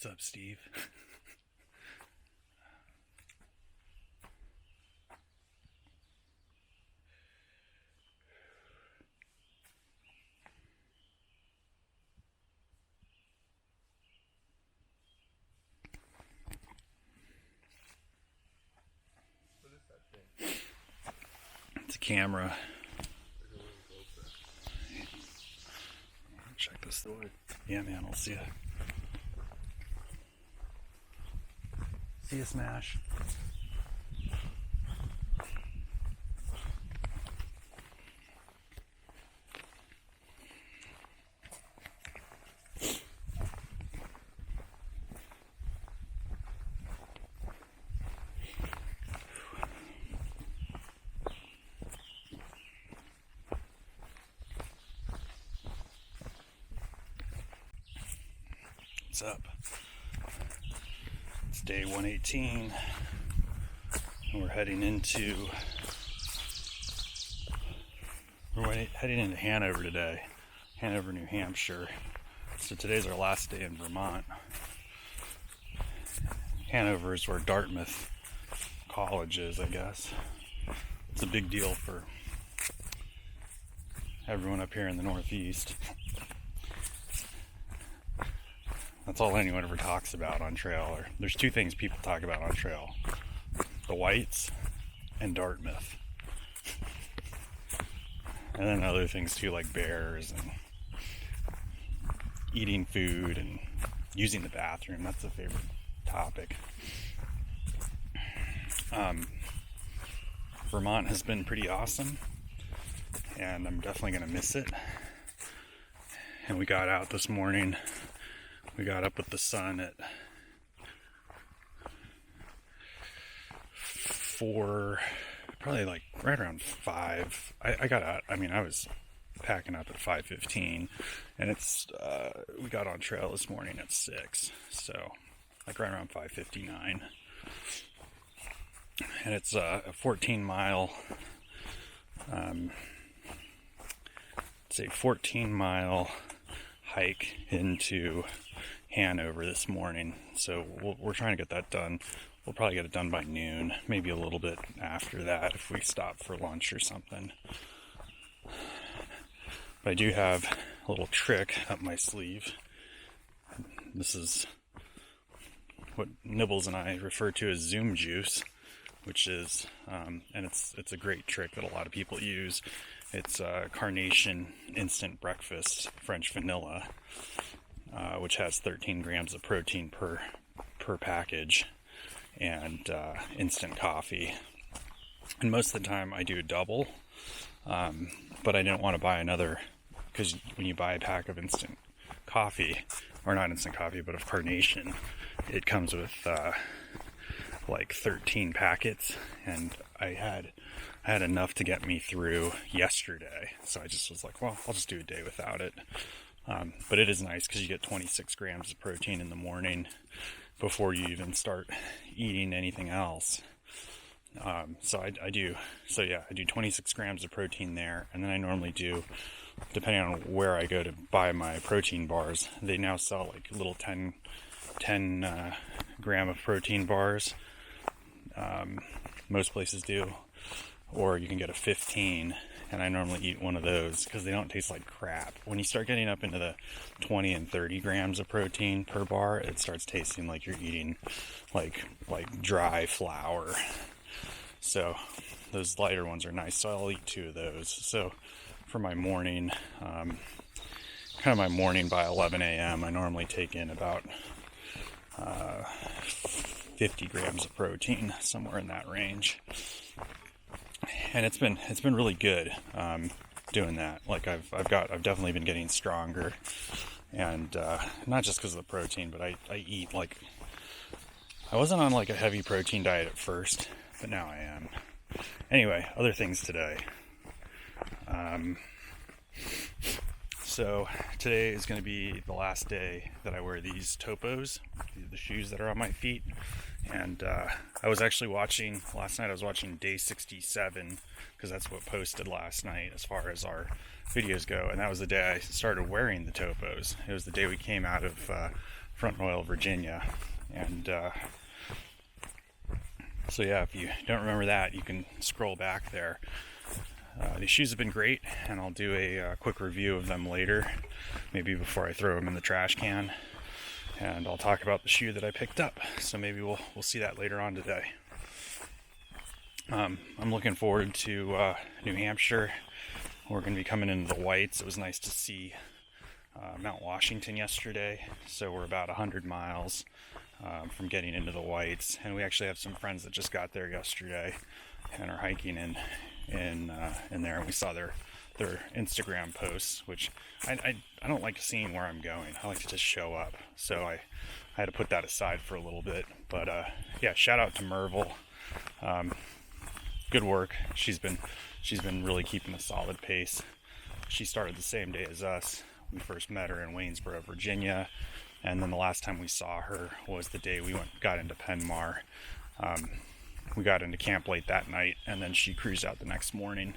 What's up, Steve? What is that thing? It's a camera. Check this door. Yeah, man, I'll see ya. See ya, Smash. What's up? It's day 118, and we're heading into Hanover today, Hanover, New Hampshire. So today's our last day in Vermont. Hanover is where Dartmouth College is, I guess. It's a big deal for everyone up here in the Northeast. That's all anyone ever talks about on trail. There's two things people talk about on trail: the whites and Dartmouth. And then other things too, like bears and eating food and using the bathroom. That's a favorite topic. Vermont has been pretty awesome, and I'm definitely going to miss it. And we got out this morning. We got up with the sun at 4, probably like right around 5. I got out, I was packing up at 5:15, and it's, we got on trail this morning at 6, so like right around 5:59. And it's a 14-mile, it's a 14-mile hike into Hanover this morning, so we're trying to get that done. We'll probably get it done by noon, maybe a little bit after that if we stop for lunch or something. But I do have a little trick up my sleeve. This is what Nibbles and I refer to as Zoom juice, which is, and it's a great trick that a lot of people use. It's Carnation instant breakfast French vanilla, which has 13 grams of protein per package, and instant coffee. And most of the time I do a double, but I didn't want to buy another, because when you buy a pack of instant coffee, or not instant coffee, but of Carnation, it comes with like 13 packets, and I had enough to get me through yesterday, so I just was like, well, I'll just do a day without it. But it is nice because you get 26 grams of protein in the morning before you even start eating anything else. So I do 26 grams of protein there, and then I normally do, depending on where I go to buy my protein bars, they now sell like little 10 gram of protein bars. Most places do, or you can get a 15, and I normally eat one of those because they don't taste like crap. When you start getting up into the 20 and 30 grams of protein per bar, it starts tasting like you're eating like dry flour. So those lighter ones are nice, so I'll eat 2 of those. So for my morning, kind of my morning by 11 a.m., I normally take in about 50 grams of protein, somewhere in that range. And it's been really good doing that. Like I've definitely been getting stronger, and not just because of the protein, but I eat like, I wasn't on like a heavy protein diet at first, but now I am. Anyway, other things today. So today is going to be the last day that I wear these Topos, the shoes that are on my feet. And I was actually watching, last night I was watching day 67, because that's what posted last night as far as our videos go. And that was the day I started wearing the Topos. It was the day we came out of Farewell, Virginia. And so yeah, if you don't remember that, you can scroll back there. These shoes have been great, and I'll do a quick review of them later, maybe before I throw them in the trash can. And I'll talk about the shoe that I picked up. So maybe we'll see that later on today. I'm looking forward to New Hampshire. We're going to be coming into the whites. It was nice to see Mount Washington yesterday. So we're about 100 miles from getting into the whites, and we actually have some friends that just got there yesterday and are hiking in there. And we saw their Instagram posts, which I don't like seeing where I'm going. I like to just show up. So I had to put that aside for a little bit. But yeah, shout out to Merville. Good work. She's been really keeping a solid pace. She started the same day as us. We first met her in Waynesboro, Virginia, and then the last time we saw her was the day we got into Penmar. We got into camp late that night, and then she cruised out the next morning.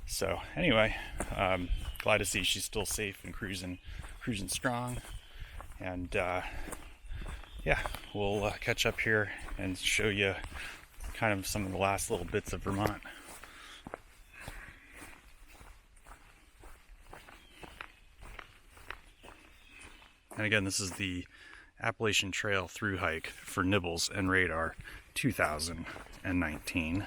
So anyway, glad to see she's still safe and cruising strong. And yeah, we'll catch up here and show you kind of some of the last little bits of Vermont. And again, this is the Appalachian Trail through hike for Nibbles and Radar 2019.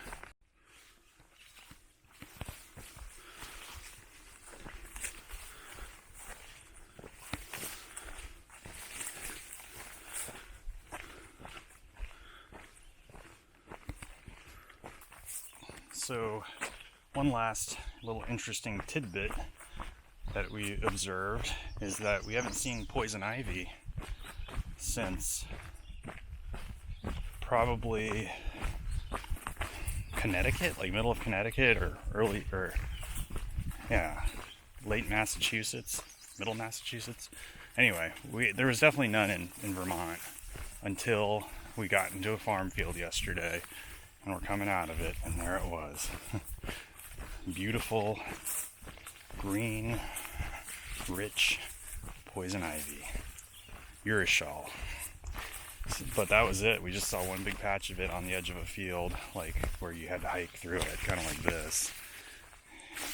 So, one last little interesting tidbit that we observed is that we haven't seen poison ivy since probably Connecticut, like middle of Connecticut or late Massachusetts, middle Massachusetts. Anyway, there was definitely none in Vermont until we got into a farm field yesterday, and we're coming out of it, and there it was. Beautiful, green, rich poison ivy. Urushiol. But that was it. We just saw one big patch of it on the edge of a field, like where you had to hike through it, kind of like this.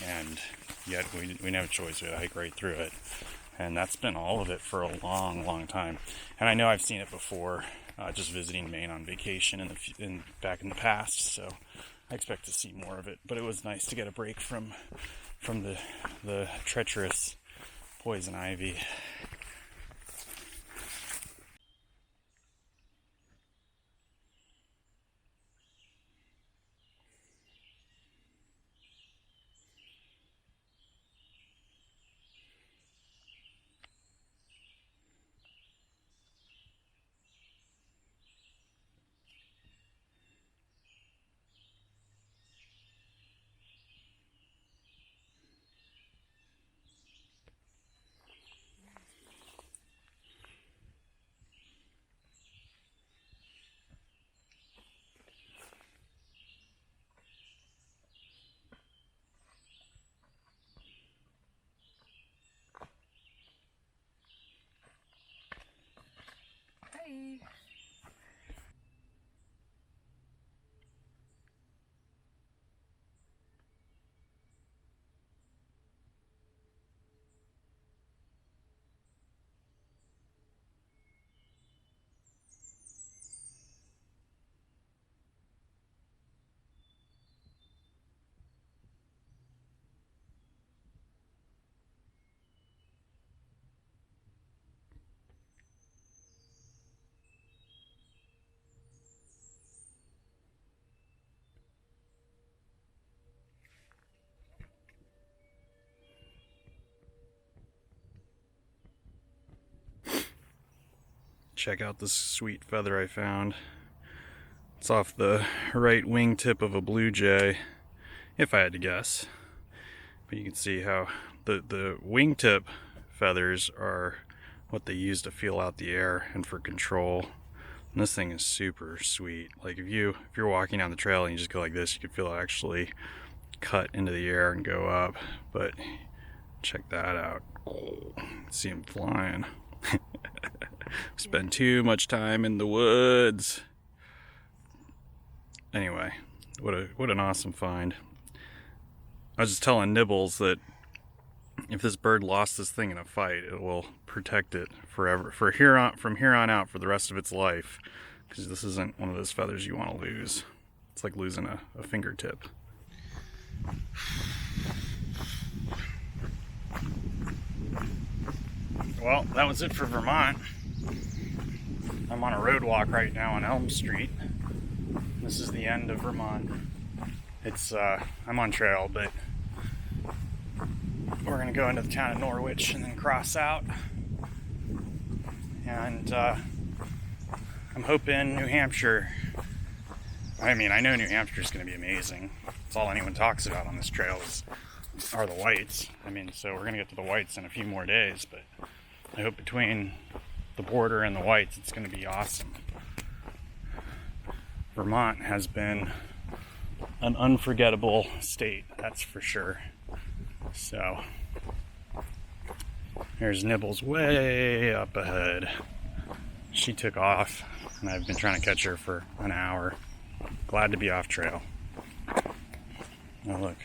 And yet we didn't have a choice. We had to hike right through it. And that's been all of it for a long, long time. And I know I've seen it before, just visiting Maine on vacation back in the past. So I expect to see more of it. But it was nice to get a break from the treacherous poison ivy. Hi. Check out this sweet feather I found. It's off the right wingtip of a blue jay, if I had to guess. But you can see how the wingtip feathers are what they use to feel out the air and for control. And this thing is super sweet. Like if you're walking down the trail and you just go like this, you can feel it actually cut into the air and go up. But check that out. Oh, see him flying. Spend too much time in the woods. Anyway, what an awesome find. I was just telling Nibbles that if this bird lost this thing in a fight, it will protect it forever, from here on out, for the rest of its life, because this isn't one of those feathers you want to lose. It's like losing a fingertip. Well, that was it for Vermont. I'm on a road walk right now on Elm Street. This is the end of Vermont. It's I'm on trail, but we're gonna go into the town of Norwich and then cross out. And I'm hoping New Hampshire. I mean, I know New Hampshire's gonna be amazing. It's all anyone talks about on this trail are the whites. I mean, so we're gonna get to the whites in a few more days, but I hope between the border and the whites, it's gonna be awesome. Vermont has been an unforgettable state, that's for sure. So, there's Nibbles way up ahead. She took off, and I've been trying to catch her for an hour. Glad to be off trail. Oh look,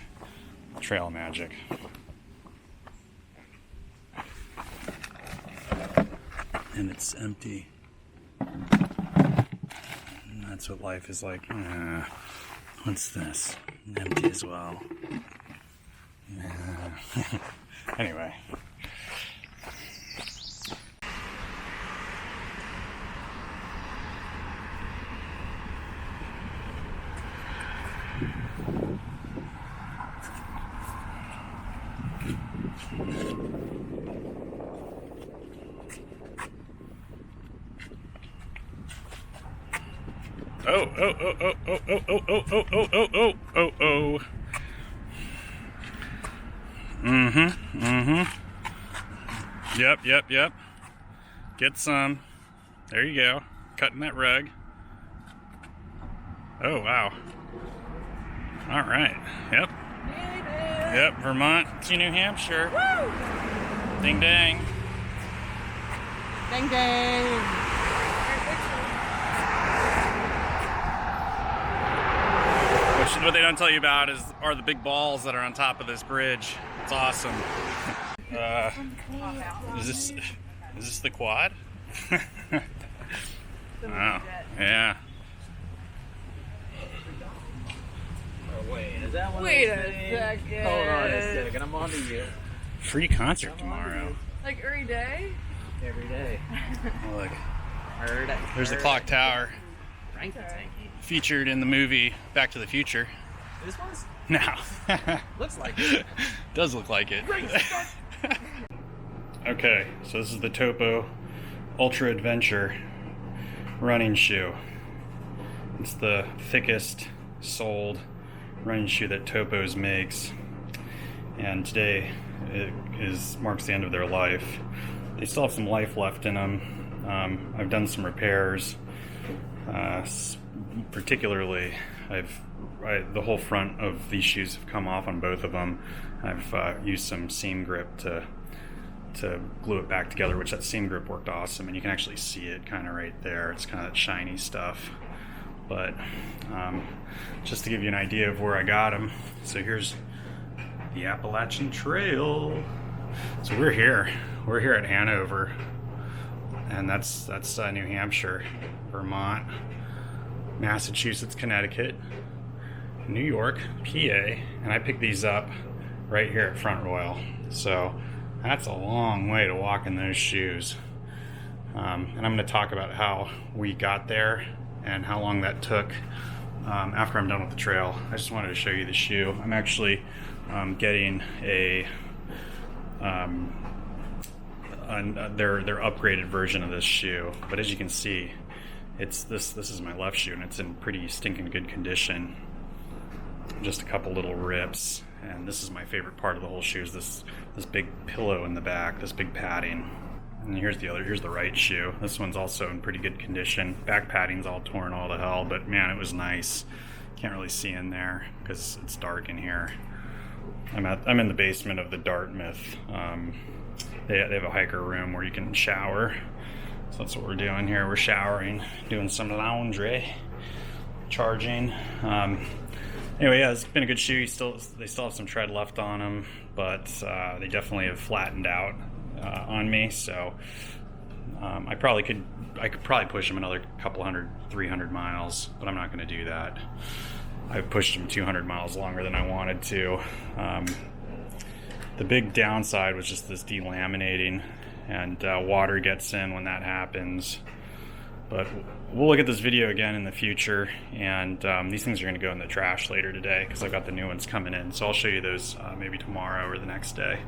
trail magic. And it's empty. And that's what life is like. What's this? Empty as well. Anyway. Oh. Yep. Get some. There you go. Cutting that rug. Oh, wow. All right. Yep, Vermont to New Hampshire. Woo! Ding dang. Ding dang. What they don't tell you about are the big balls that are on top of this bridge. It's awesome. Is this the quad? Wow. Yeah. Wait, is that one? Wait a second. Hold on a second, I'm on to you. Free concert tomorrow. Like every day? Every day. Oh, look. Heard. There's the clock tower. Frankie Tanky. Featured in the movie Back to the Future. This one's? No. Looks like it. Does look like it. Okay, so this is the Topos UltraAdventures running shoe. It's the thickest soled running shoe that Topos makes, and today marks the end of their life. They still have some life left in them. I've done some repairs. Particularly, the whole front of these shoes have come off on both of them. I've used some seam grip to glue it back together, which that seam grip worked awesome, and you can actually see it kind of right there. It's kind of that shiny stuff. But just to give you an idea of where I got them, so here's the Appalachian Trail. So we're here at Hanover, and that's New Hampshire, Vermont, Massachusetts, Connecticut, New York, PA, and I picked these up right here at Front Royal. So that's a long way to walk in those shoes. And I'm going to talk about how we got there and how long that took after I'm done with the trail. I just wanted to show you the shoe. I'm actually getting their upgraded version of this shoe, but as you can see, it's this is my left shoe, and it's in pretty stinking good condition. Just a couple little rips, and this is my favorite part of the whole shoe, is this big pillow in the back, this big padding. And here's the right shoe. This one's also in pretty good condition. Back padding's all torn all to hell, but man, it was nice. Can't really see in there because it's dark in here. I'm in the basement of the Dartmouth. They have a hiker room where you can shower. So that's what we're doing here. We're showering, doing some laundry, charging. Anyway, yeah, it's been a good shoe. They still have some tread left on them, but they definitely have flattened out on me. So I could probably push them another couple 300 miles, but I'm not going to do that. I pushed them 200 miles longer than I wanted to. The big downside was just this delaminating, and water gets in when that happens. But we'll look at this video again in the future, and these things are going to go in the trash later today because I've got the new ones coming in. So I'll show you those maybe tomorrow or the next day.